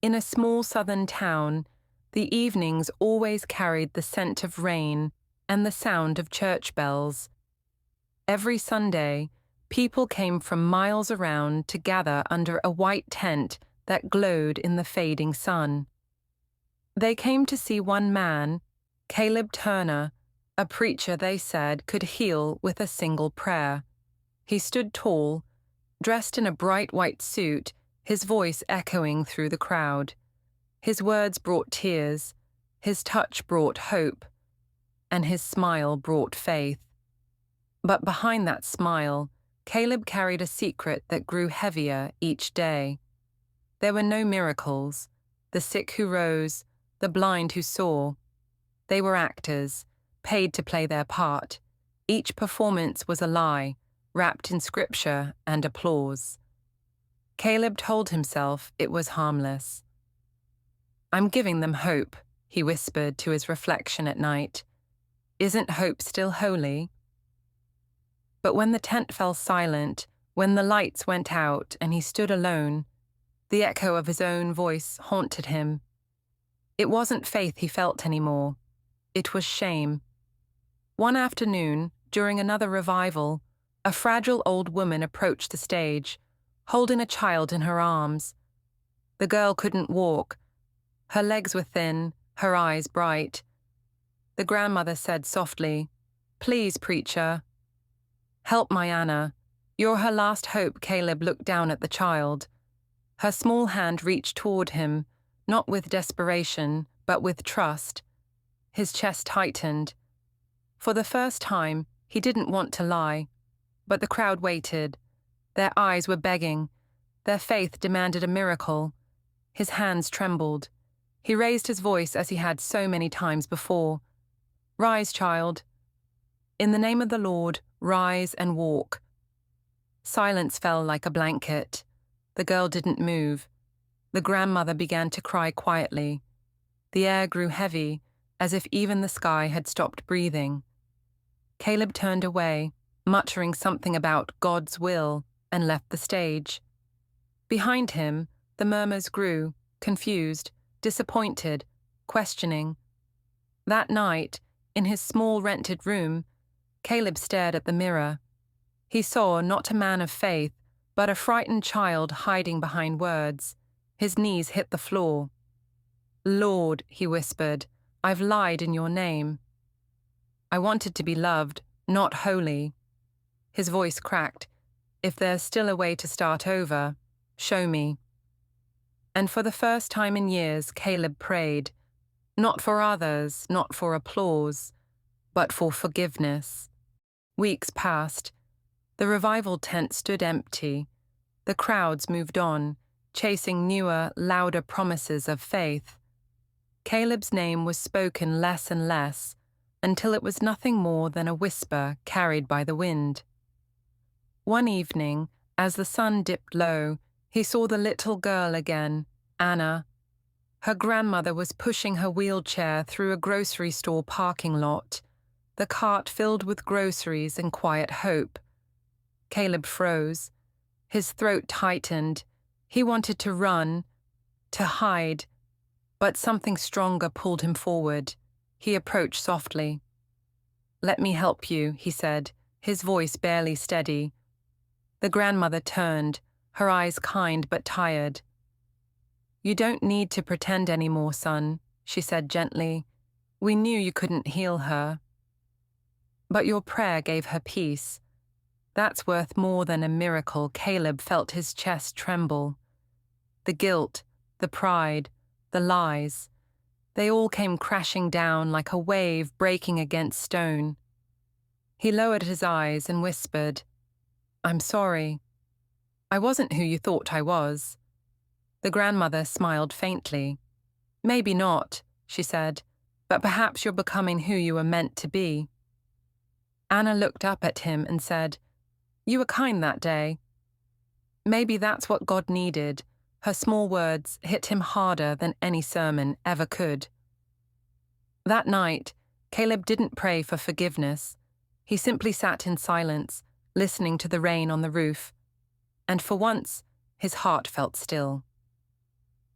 In a small southern town, the evenings always carried the scent of rain and the sound of church bells. Every Sunday, people came from miles around to gather under a white tent that glowed in the fading sun. They came to see one man, Caleb Turner, a preacher they said could heal with a single prayer. He stood tall, dressed in a bright white suit, his voice echoing through the crowd. His words brought tears, his touch brought hope, and his smile brought faith. But behind that smile, Caleb carried a secret that grew heavier each day. There were no miracles, the sick who rose, the blind who saw. They were actors, paid to play their part. Each performance was a lie, wrapped in scripture and applause. Caleb told himself it was harmless. "I'm giving them hope," he whispered to his reflection at night. "Isn't hope still holy?" But when the tent fell silent, when the lights went out and he stood alone, the echo of his own voice haunted him. It wasn't faith he felt anymore. It was shame. One afternoon, during another revival, a fragile old woman approached the stage, holding a child in her arms. The girl couldn't walk. Her legs were thin, her eyes bright. The grandmother said softly, "Please, preacher, help my Anna. You're her last hope." Caleb looked down at the child. Her small hand reached toward him, not with desperation, but with trust. His chest tightened. For the first time, he didn't want to lie, but the crowd waited. Their eyes were begging. Their faith demanded a miracle. His hands trembled. He raised his voice as he had so many times before. "Rise, child. In the name of the Lord, rise and walk." Silence fell like a blanket. The girl didn't move. The grandmother began to cry quietly. The air grew heavy, as if even the sky had stopped breathing. Caleb turned away, muttering something about God's will, and left the stage. Behind him, the murmurs grew, confused, disappointed, questioning. That night, in his small rented room, Caleb stared at the mirror. He saw not a man of faith, but a frightened child hiding behind words. His knees hit the floor. "Lord," he whispered, "I've lied in your name. I wanted to be loved, not holy." His voice cracked. "If there's still a way to start over, show me." And for the first time in years, Caleb prayed, not for others, not for applause, but for forgiveness. Weeks passed. The revival tent stood empty. The crowds moved on, chasing newer, louder promises of faith. Caleb's name was spoken less and less, until it was nothing more than a whisper carried by the wind. One evening, as the sun dipped low, he saw the little girl again, Anna. Her grandmother was pushing her wheelchair through a grocery store parking lot, the cart filled with groceries and quiet hope. Caleb froze. His throat tightened. He wanted to run, to hide, but something stronger pulled him forward. He approached softly. "Let me help you," he said, his voice barely steady. The grandmother turned, her eyes kind but tired. "You don't need to pretend anymore, son," she said gently. "We knew you couldn't heal her. But your prayer gave her peace. That's worth more than a miracle." Caleb felt his chest tremble. The guilt, the pride, the lies, they all came crashing down like a wave breaking against stone. He lowered his eyes and whispered, "I'm sorry. I wasn't who you thought I was." The grandmother smiled faintly. "Maybe not," she said, "but perhaps you're becoming who you were meant to be." Anna looked up at him and said, "You were kind that day." Maybe that's what God needed. Her small words hit him harder than any sermon ever could. That night, Caleb didn't pray for forgiveness. He simply sat in silence, listening to the rain on the roof. And for once, his heart felt still.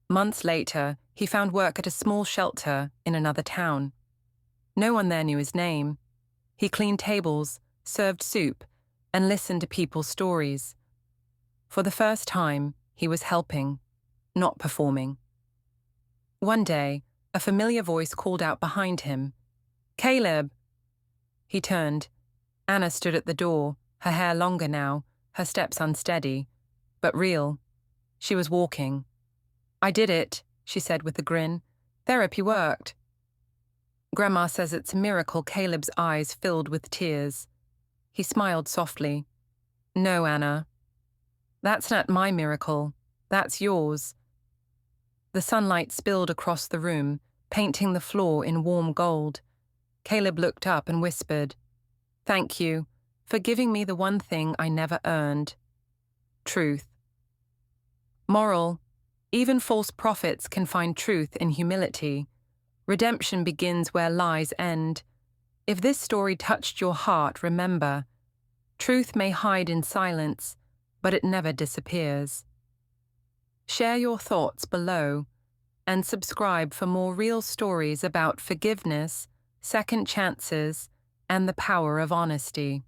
Months later, he found work at a small shelter in another town. No one there knew his name. He cleaned tables, served soup, and listened to people's stories. For the first time, he was helping, not performing. One day, a familiar voice called out behind him, "Caleb!" He turned. Anna stood at the door, her hair longer now, her steps unsteady, but real. She was walking. "I did it," she said with a grin. "Therapy worked." "Grandma says it's a miracle." Caleb's eyes filled with tears. He smiled softly. "No, Anna. That's not my miracle. That's yours." The sunlight spilled across the room, painting the floor in warm gold. Caleb looked up and whispered, "Thank you for giving me the one thing I never earned. Truth." Moral: even false prophets can find truth in humility. Redemption begins where lies end. If this story touched your heart, remember, truth may hide in silence, but it never disappears. Share your thoughts below and subscribe for more real stories about forgiveness, second chances, and the power of honesty.